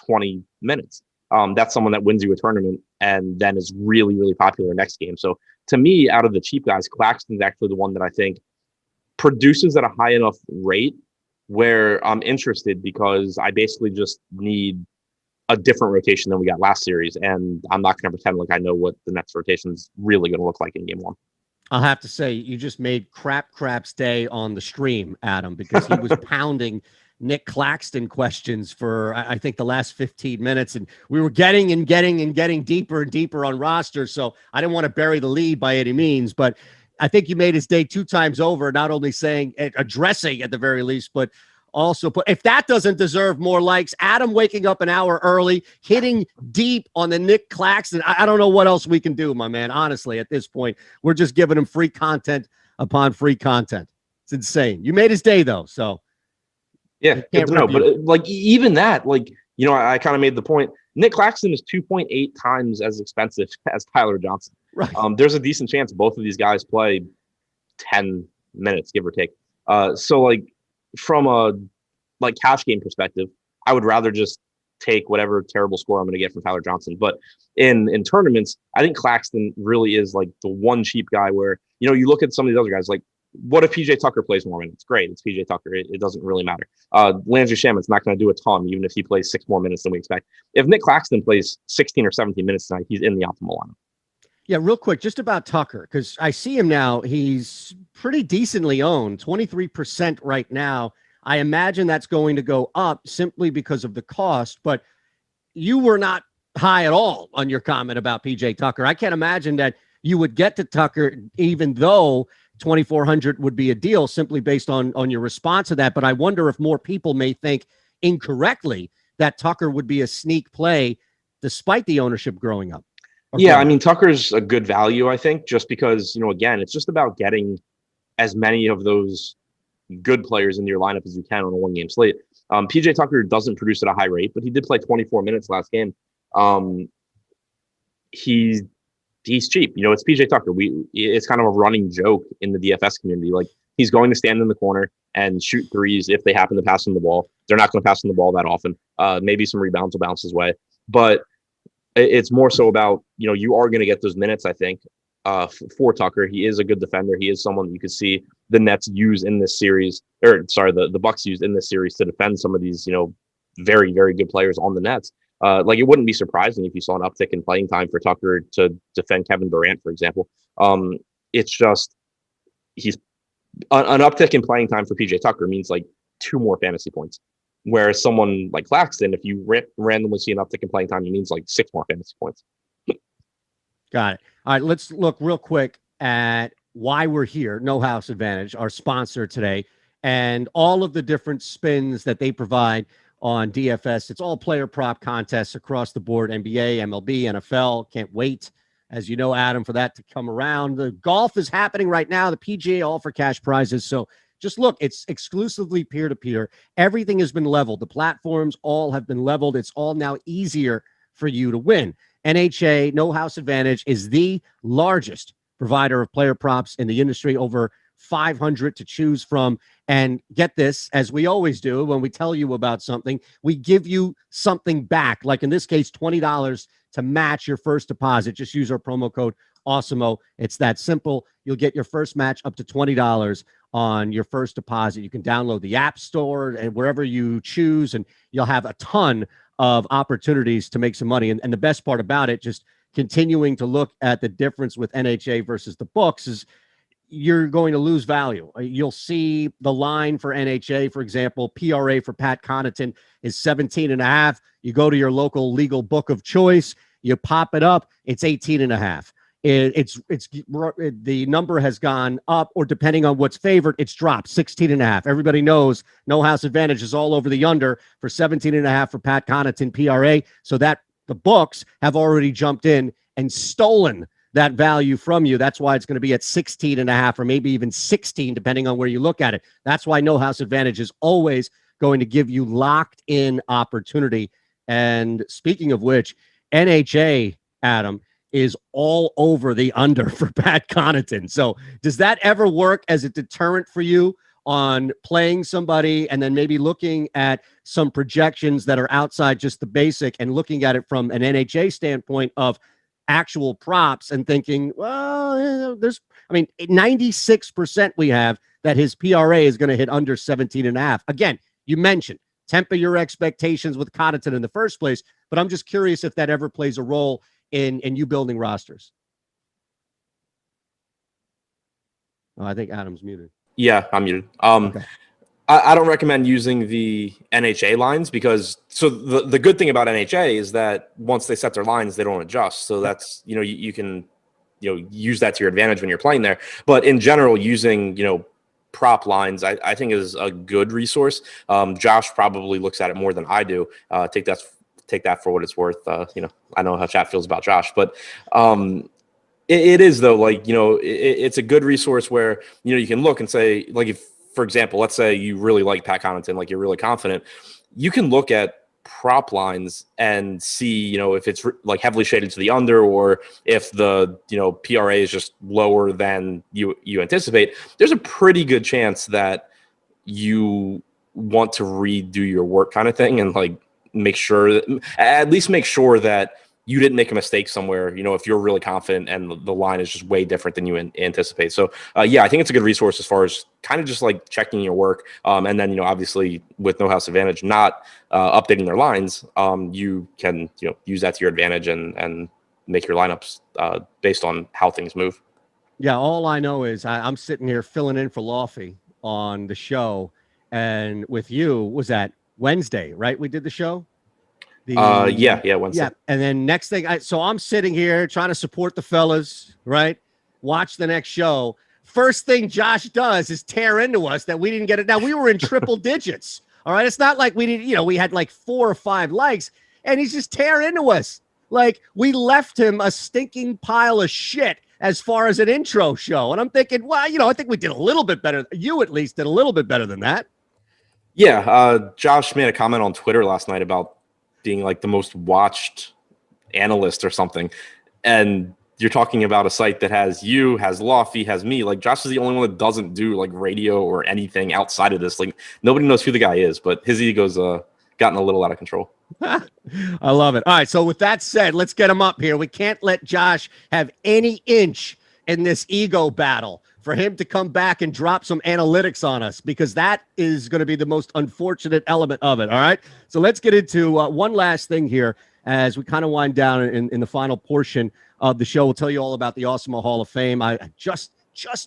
20 minutes. That's someone that wins you a tournament and then is really, really popular next game. So to me, out of the cheap guys, Claxton's actually the one that I think produces at a high enough rate where I'm interested, because I basically just need a different rotation than we got last series. And I'm not going to pretend like I know what the next rotation is really going to look like in game one. I'll have to say, you just made Crap's day on the stream, Adam, because he was pounding Nick Claxton questions for, I think, the last 15 minutes. And we were getting deeper and deeper on rosters. So I didn't want to bury the lead by any means, but I think you made his day 2 times over, not only addressing at the very least, but also if that doesn't deserve more likes, Adam waking up an hour early, hitting deep on the Nick Claxton. I don't know what else we can do, my man. Honestly, at this point, we're just giving him free content upon free content. It's insane. You made his day though. So yeah, good to know. But even that, I kind of made the point. Nick Claxton is 2.8 times as expensive as Tyler Johnson. Right. There's a decent chance both of these guys play 10 minutes, give or take. So from a cash game perspective, I would rather just take whatever terrible score I'm going to get from Tyler Johnson. But in tournaments, I think Claxton really is the one cheap guy where, you look at some of these other guys, what if PJ Tucker plays more minutes? Great. It's PJ Tucker. It doesn't really matter. Landry Shaman's not going to do a ton, even if he plays 6 more minutes than we expect. If Nick Claxton plays 16 or 17 minutes tonight, he's in the optimal lineup. Yeah, real quick, just about Tucker, because I see him now. He's pretty decently owned, 23% right now. I imagine that's going to go up simply because of the cost, but you were not high at all on your comment about PJ Tucker. I can't imagine that you would get to Tucker, even though 2,400 would be a deal, simply based on your response to that. But I wonder if more people may think incorrectly that Tucker would be a sneak play despite the ownership growing up. Yeah, I mean, Tucker's a good value, I think, just because, again, it's just about getting as many of those good players into your lineup as you can on a one-game slate. PJ Tucker doesn't produce at a high rate, but he did play 24 minutes last game. He's cheap. It's PJ Tucker. It's kind of a running joke in the DFS community. He's going to stand in the corner and shoot threes if they happen to pass him the ball. They're not going to pass him the ball that often. Maybe some rebounds will bounce his way, but it's more so about, you are going to get those minutes, I think, for Tucker. He is a good defender. He is someone that you could see the Nets use in this series, the Bucks use in this series to defend some of these, very, very good players on the Nets. It wouldn't be surprising if you saw an uptick in playing time for Tucker to defend Kevin Durant, for example. It's just he's an uptick in playing time for PJ Tucker means 2 more fantasy points. Whereas someone like Claxton, if you randomly see an uptick in playing time, it means 6 more fantasy points. Got it. All right, let's look real quick at why we're here. No House Advantage, our sponsor today, and all of the different spins that they provide on DFS. It's all player prop contests across the board, NBA, MLB, NFL. Can't wait, as you know, Adam, for that to come around. The golf is happening right now, the PGA, all for cash prizes. So just look, it's exclusively peer-to-peer. Everything has been leveled. The platforms all have been leveled. It's all now easier for you to win. NHA, No House Advantage, is the largest provider of player props in the industry, over 500 to choose from. And get this, as we always do, when we tell you about something, we give you something back. Like in this case, $20 to match your first deposit. Just use our promo code Awesemo. It's that simple. You'll get your first match up to $20 on your first deposit. You can download the App Store and wherever you choose, and you'll have a ton of opportunities to make some money. And the best part about it, just continuing to look at the difference with NHA versus the books, is you're going to lose value. You'll see the line for NHA, for example, PRA for Pat Connaughton is 17.5. You go to your local legal book of choice, you pop it up, it's 18.5. it's the number has gone up, or depending on what's favored, it's dropped 16.5. Everybody knows no house advantage is all over the under for 17.5 for Pat Connaughton PRA. So that the books have already jumped in and stolen that value from you. That's why it's going to be at 16.5 or maybe even 16, depending on where you look at it. That's why no house advantage is always going to give you locked in opportunity. And speaking of which, NHA, Adam, is all over the under for Pat Connaughton. So does that ever work as a deterrent for you on playing somebody and then maybe looking at some projections that are outside just the basic and looking at it from an NHA standpoint of actual props and thinking, well, 96% we have that his PRA is going to hit under 17.5. Again, you mentioned temper your expectations with Connaughton in the first place, but I'm just curious if that ever plays a role in you building rosters. Oh, I think Adam's muted. Yeah, I'm muted. Okay. I don't recommend using the NHA lines because the good thing about NHA is that once they set their lines, they don't adjust. So that's, you can, use that to your advantage when you're playing there. But in general, using, prop lines, I think is a good resource. Josh probably looks at it more than I do. Take that for what it's worth. I know how chat feels about Josh, but it is though, it's a good resource where, you can look and say, like, if, for example, let's say you really like Pat Connaughton, like you're really confident, you can look at prop lines and see, if it's like heavily shaded to the under, or if the, PRA is just lower than you anticipate. There's a pretty good chance that you want to redo your work kind of thing and like make sure that you didn't make a mistake somewhere, if you're really confident and the line is just way different than you anticipate. So, I think it's a good resource as far as kind of just like checking your work. And then, obviously with no house advantage, not updating their lines, you can, use that to your advantage and make your lineups based on how things move. Yeah, all I know is I'm sitting here filling in for Lofty on the show. And with you, was that Wednesday, right? We did the show? Wednesday. Yeah, and then next thing, so I'm sitting here trying to support the fellas, right? Watch the next show. First thing Josh does is tear into us that we didn't get it. Now, we were in triple digits, all right? It's not like we didn't, we had like 4 or 5 likes, and he's just tearing into us. Like, we left him a stinking pile of shit as far as an intro show. And I'm thinking, well, I think we did a little bit better. You at least did a little bit better than that. Yeah, Josh made a comment on Twitter last night about being like the most watched analyst or something. And you're talking about a site that has you, has Lofty, has me. Like, Josh is the only one that doesn't do like radio or anything outside of this. Like, nobody knows who the guy is, but his ego's gotten a little out of control. I love it. All right, so with that said, let's get him up here. We can't let Josh have any inch in this ego battle for him to come back and drop some analytics on us, because that is going to be the most unfortunate element of it. All right, so let's get into one last thing here as we kind of wind down in the final portion of the show. We'll tell you all about the Awesemo Hall of Fame. I just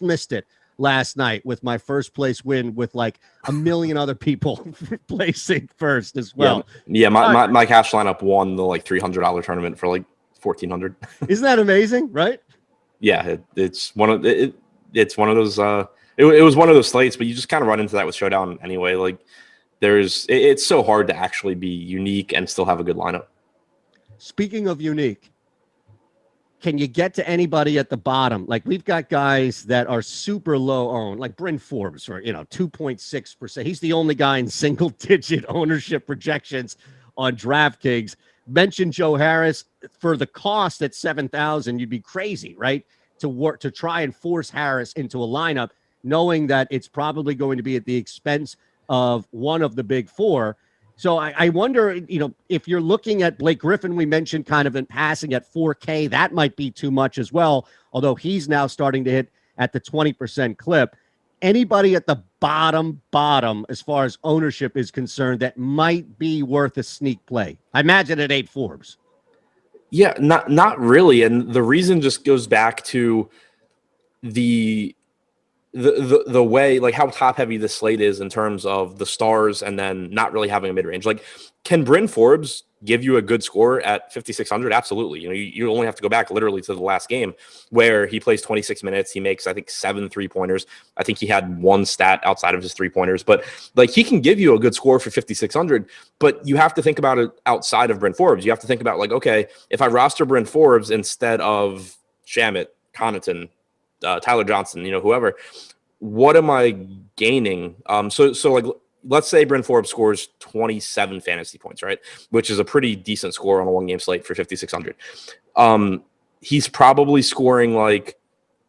missed it last night with my first place win, with like a million other people placing first as well. Yeah, my cash lineup won the like $300 tournament for like $1,400. Isn't that amazing, right? Yeah, it's one of it's one of those. It was one of those slates, but you just kind of run into that with Showdown anyway. Like, it's so hard to actually be unique and still have a good lineup. Speaking of unique, can you get to anybody at the bottom? Like, we've got guys that are super low owned, like Bryn Forbes, or 2.6%. He's the only guy in single digit ownership projections on DraftKings. Mentioned Joe Harris. For the cost at 7,000, you'd be crazy, right? To try and force Harris into a lineup, knowing that it's probably going to be at the expense of one of the big four. So I wonder, if you're looking at Blake Griffin, we mentioned kind of in passing at 4K, that might be too much as well, although he's now starting to hit at the 20% clip. Anybody at the bottom, as far as ownership is concerned, that might be worth a sneak play? I imagine it ain't Forbes. Yeah, not really. And the reason just goes back to the the way, like, how top heavy the slate is in terms of the stars and then not really having a mid range. Like, can Bryn Forbes give you a good score at 5,600? Absolutely. You only have to go back literally to the last game where he plays 26 minutes. He makes, I think, 7 3-pointers. I think he had one stat outside of his 3-pointers, but like, he can give you a good score for 5,600. But you have to think about it outside of Bryn Forbes. You have to think about, like, okay, if I roster Bryn Forbes instead of Shamet, Connaughton, Tyler Johnson, whoever, what am I gaining? So like, let's say Bryn Forbes scores 27 fantasy points, right? Which is a pretty decent score on a 1-game slate for 5,600. He's probably scoring like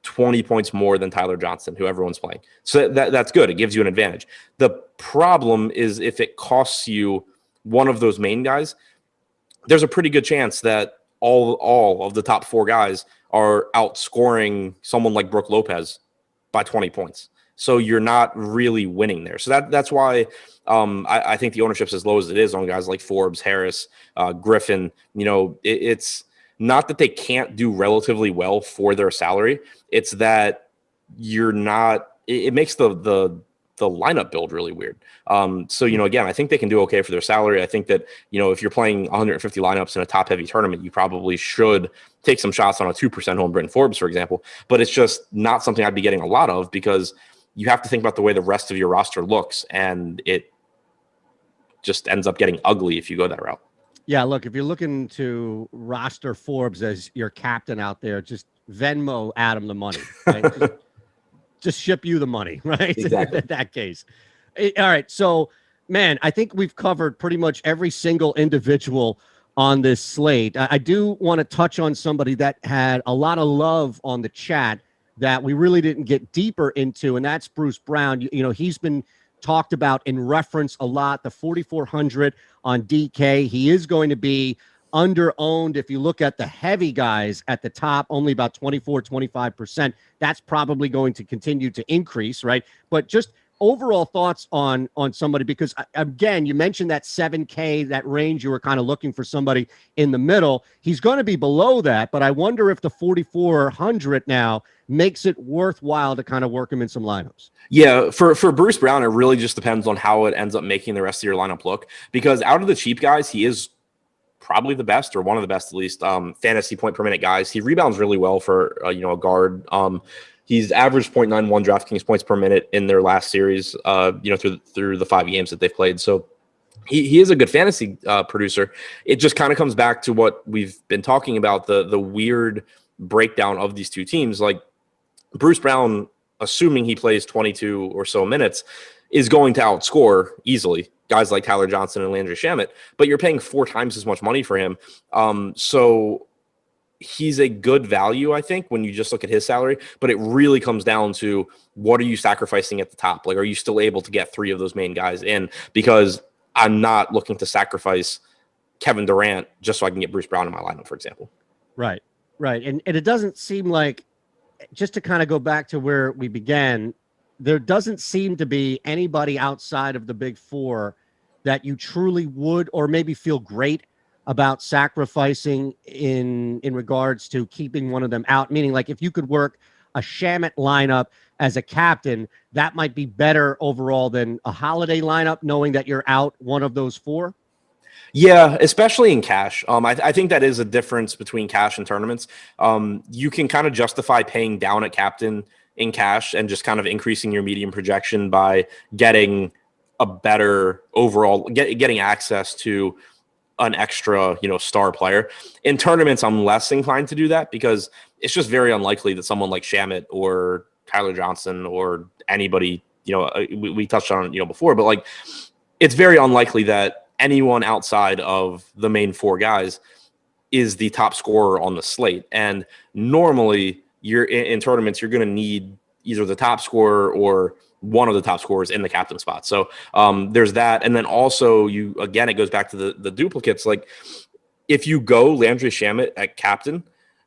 20 points more than Tyler Johnson, who everyone's playing. So that's good. It gives you an advantage. The problem is if it costs you one of those main guys, there's a pretty good chance that all of the top 4 guys are outscoring someone like Brook Lopez by 20 points. So you're not really winning there. So that's why I think the ownership's as low as it is on guys like Forbes, Harris, Griffin. It's not that they can't do relatively well for their salary. It's that you're not. It makes the lineup build really weird. So, again, I think they can do okay for their salary. I think that, if you're playing 150 lineups in a top heavy tournament, you probably should take some shots on a 2% home Bryn Forbes, for example, but it's just not something I'd be getting a lot of because you have to think about the way the rest of your roster looks, and it just ends up getting ugly if you go that route. Yeah, look, if you're looking to roster Forbes as your captain out there, just Venmo Adam the money, right? just ship you the money, right? Exactly. In that case. All right. So, man, I think we've covered pretty much every single individual on this slate. I do want to touch on somebody that had a lot of love on the chat that we really didn't get deeper into, and that's Bruce Brown. He's been talked about in reference a lot, the 4,400 on DK. He is going to be under-owned. If you look at the heavy guys at the top, only about 24-25%. That's probably going to continue to increase, right? But just overall thoughts on somebody, because again, you mentioned that 7K, that range, you were kind of looking for somebody in the middle. He's going to be below that, but I wonder if the 4,400 now makes it worthwhile to kind of work him in some lineups. Yeah, for Bruce Brown, it really just depends on how it ends up making the rest of your lineup look, because out of the cheap guys, he is probably the best, or one of the best at least, fantasy point per minute guys. He rebounds really well for a guard. He's averaged 0.91 DraftKings points per minute in their last series, through the 5 games that they've played. So he is a good fantasy producer. It just kind of comes back to what we've been talking about, the weird breakdown of these two teams. Like, Bruce Brown, assuming he plays 22 or so minutes, is going to outscore easily guys like Tyler Johnson and Landry Shamet, but you're paying 4 times as much money for him. So he's a good value, I think, when you just look at his salary, but it really comes down to what are you sacrificing at the top? Like, are you still able to get 3 of those main guys in? Because I'm not looking to sacrifice Kevin Durant just so I can get Bruce Brown in my lineup, for example. Right. And it doesn't seem like, just to kind of go back to where we began, there doesn't seem to be anybody outside of the big 4 that you truly would, or maybe feel great about sacrificing in regards to keeping one of them out. Meaning, like, if you could work a Shamet lineup as a captain, that might be better overall than a Holiday lineup, knowing that you're out one of those 4. Yeah, especially in cash. I think that is a difference between cash and tournaments. You can kind of justify paying down at captain in cash and just kind of increasing your medium projection by getting a better overall, getting access to an extra, star player. In tournaments, I'm less inclined to do that because it's just very unlikely that someone like Shamet or Tyler Johnson or anybody, we touched on, before, but like, it's very unlikely that anyone outside of the main 4 guys is the top scorer on the slate. And normally you're in tournaments, you're going to need either the top scorer or one of the top scorers in the captain spot. So there's that. And then also it goes back to the duplicates. Like, if you go Landry Shamet at captain,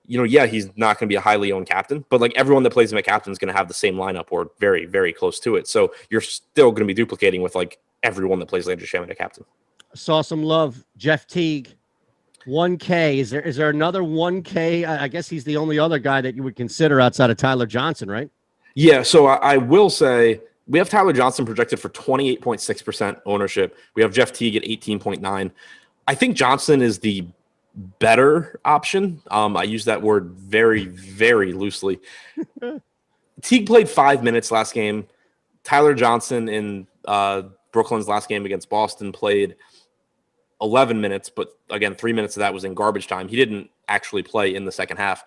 he's not going to be a highly owned captain, but like, everyone that plays him at captain is going to have the same lineup or very, very close to it. So you're still going to be duplicating with like everyone that plays Landry Shamet at captain. Saw some love. Jeff Teague, 1K. Is there another 1K? I guess he's the only other guy that you would consider outside of Tyler Johnson, right? Yeah, so I will say we have Tyler Johnson projected for 28.6% ownership. We have Jeff Teague at 18.9. I think Johnson is the better option. I use that word very, very loosely. Teague played 5 minutes last game. Tyler Johnson in Brooklyn's last game against Boston played 11 minutes, but again, 3 minutes of that was in garbage time. He didn't actually play in the second half.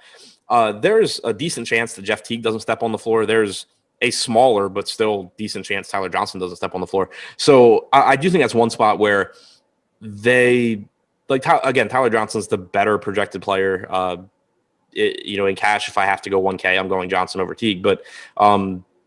There's a decent chance that Jeff Teague doesn't step on the floor. There's a smaller but still decent chance Tyler Johnson doesn't step on the floor. So I do think that's one spot where they like. Again, Tyler Johnson's the better projected player. In cash, if I have to go 1K, I'm going Johnson over Teague. But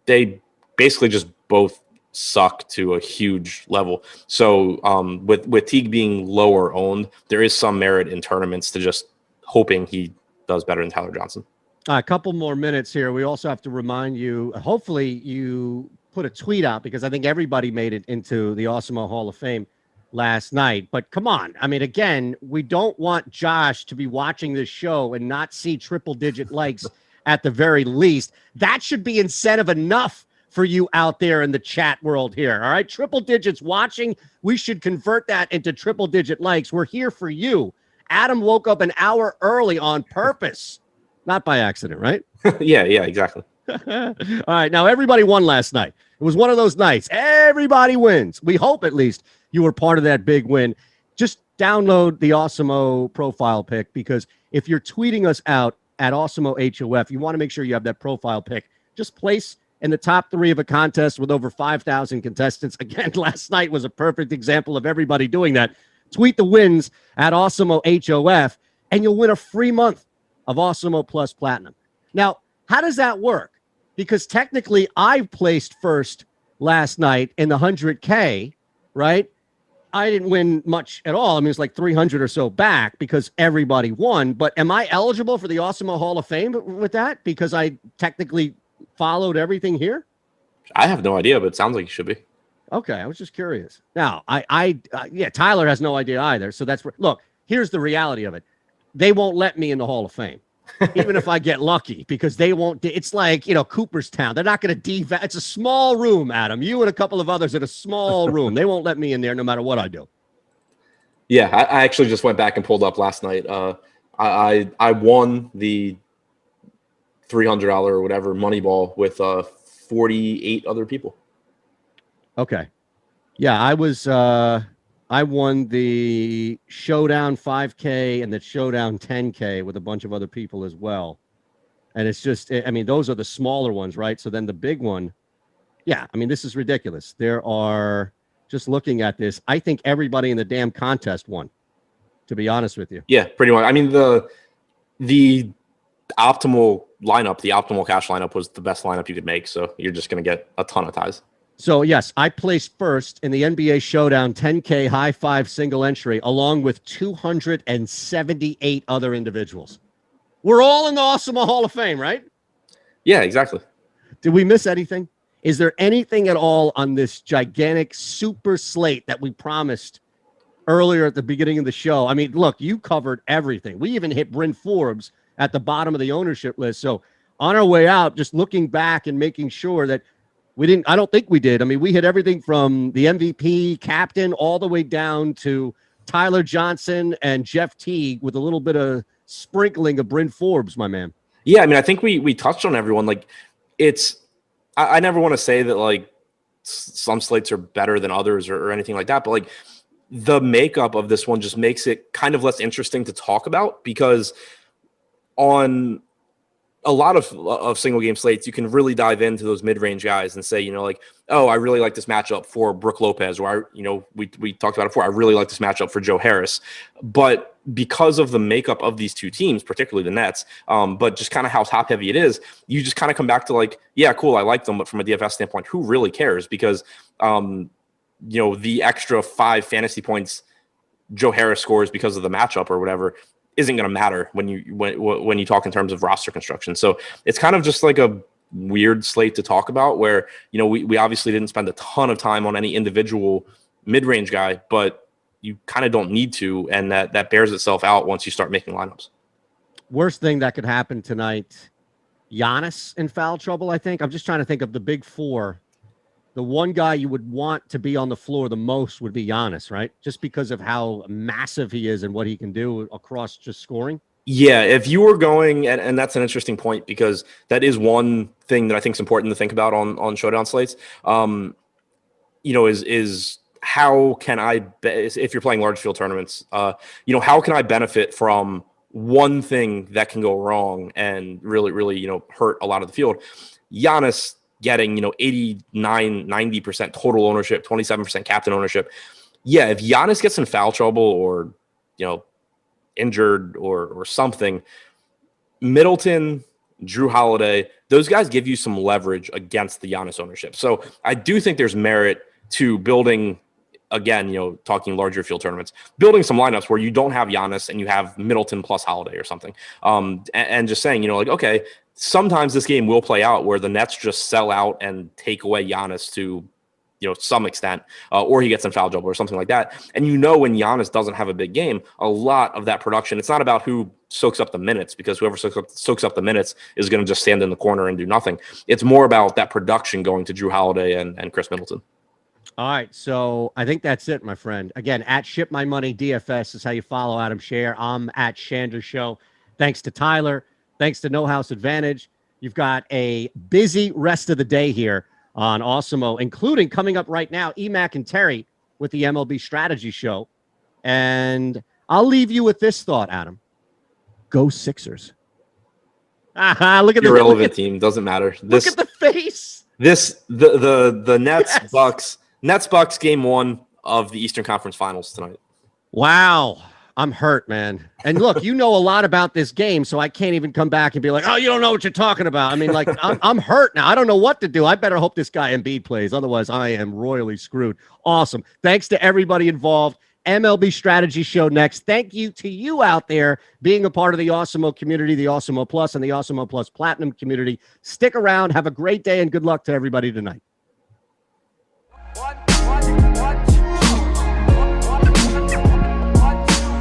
they basically just both suck to a huge level. So with Teague being lower owned, there is some merit in tournaments to just hoping he does better than Tyler Johnson. A couple more minutes here. We also have to remind you, hopefully you put a tweet out because I think everybody made it into the Awesemo Hall of Fame last night. But come on. I mean, again, we don't want Josh to be watching this show and not see triple-digit likes at the very least. That should be incentive enough for you out there in the chat world here. All right. Triple digits watching. We should convert that into triple-digit likes. We're here for you. Adam woke up an hour early on purpose. Not by accident, right? Yeah, exactly. All right. Now, everybody won last night. It was one of those nights. Everybody wins. We hope at least you were part of that big win. Just download the Awesemo profile pic because if you're tweeting us out at Awesemo HOF, you want to make sure you have that profile pic. Just place in the top 3 of a contest with over 5,000 contestants. Again, last night was a perfect example of everybody doing that. Tweet the wins at Awesemo HOF, and you'll win a free month of Awesemo Plus Platinum. Now, how does that work? Because technically I placed first last night in the 100K, right? I didn't win much at all. I mean, it's like 300 or so back because everybody won. But am I eligible for the Awesemo Hall of Fame with that? Because I technically followed everything here? I have no idea, but it sounds like you should be. Okay, I was just curious. Now, Tyler has no idea either. So that's where, look, here's the reality of it. They won't let me in the Hall of Fame, even if I get lucky, because they won't. It's like, Cooperstown. They're not going to It's a small room, Adam. You and a couple of others in a small room. They won't let me in there no matter what I do. Yeah, I actually just went back and pulled up last night. I won the $300 or whatever Moneyball with 48 other people. Okay. Yeah, I won the Showdown 5K and the Showdown 10K with a bunch of other people as well. And it's just, I mean, those are the smaller ones, right? So then the big one, yeah, I mean, this is ridiculous. There are, just looking at this, I think everybody in the damn contest won, to be honest with you. Yeah, pretty much. I mean, the optimal lineup, the optimal cash lineup was the best lineup you could make. So you're just going to get a ton of ties. So, yes, I placed first in the NBA Showdown 10K high five single entry, along with 278 other individuals. We're all in the Awesemo Hall of Fame, right? Yeah, exactly. Did we miss anything? Is there anything at all on this gigantic super slate that we promised earlier at the beginning of the show? I mean, look, you covered everything. We even hit Bryn Forbes at the bottom of the ownership list. So on our way out, just looking back and making sure that we didn't, I don't think we did. I mean, we hit everything from the MVP, captain, all the way down to Tyler Johnson and Jeff Teague with a little bit of sprinkling of Bryn Forbes, my man. Yeah, I mean, I think we touched on everyone. Like, I never want to say that, like, some slates are better than others or anything like that, but, like, the makeup of this one just makes it kind of less interesting to talk about because on a lot of single game slates, you can really dive into those mid-range guys and say, like, oh, I really like this matchup for Brook Lopez, or we talked about it before. I really like this matchup for Joe Harris. But because of the makeup of these two teams, particularly the Nets, but just kind of how top heavy it is, you just kind of come back to like, yeah, cool, I like them, but from a DFS standpoint, who really cares? Because the extra 5 fantasy points Joe Harris scores because of the matchup or whatever isn't going to matter when you talk in terms of roster construction. So it's kind of just like a weird slate to talk about where, we obviously didn't spend a ton of time on any individual mid-range guy, but you kind of don't need to. And that bears itself out once you start making lineups. Worst thing that could happen tonight, Giannis in foul trouble, I think. I'm just trying to think of the big four. The one guy you would want to be on the floor the most would be Giannis, right? Just because of how massive he is and what he can do across just scoring. Yeah, if you were going, and that's an interesting point because that is one thing that I think is important to think about on Showdown slates. Is how can if you're playing large field tournaments, how can I benefit from one thing that can go wrong and really, hurt a lot of the field? Giannis getting, 89, 90% total ownership, 27% captain ownership. Yeah, if Giannis gets in foul trouble or, injured or something, Middleton, Drew Holiday, those guys give you some leverage against the Giannis ownership. So I do think there's merit to building, again, talking larger field tournaments, building some lineups where you don't have Giannis and you have Middleton plus Holiday or something. And just saying, okay, sometimes this game will play out where the Nets just sell out and take away Giannis to, some extent, or he gets in foul trouble or something like that. And when Giannis doesn't have a big game, a lot of that production, it's not about who soaks up the minutes, because whoever soaks up the minutes is going to just stand in the corner and do nothing. It's more about that production going to Drew Holiday and Chris Middleton. All right, so I think that's it, my friend. Again, at ShipMyMoney DFS is how you follow Adam Scherer. I'm at Shander Show. Thanks to Tyler. Thanks to No House Advantage. You've got a busy rest of the day here on Awesemo, including coming up right now, Emac and Terry with the MLB Strategy Show. And I'll leave you with this thought, Adam. Go Sixers. Look at irrelevant team. Doesn't matter. Look at the face. The Nets Bucks game 1 of the Eastern Conference Finals tonight. Wow. I'm hurt, man. And look, you know a lot about this game, so I can't even come back and be like, oh, you don't know what you're talking about. I mean, like, I'm hurt now. I don't know what to do. I better hope this guy Embiid plays. Otherwise, I am royally screwed. Awesome. Thanks to everybody involved. MLB Strategy Show next. Thank you to you out there being a part of the Awesemo community, the Awesemo Plus, and the Awesemo Plus Platinum community. Stick around. Have a great day, and good luck to everybody tonight.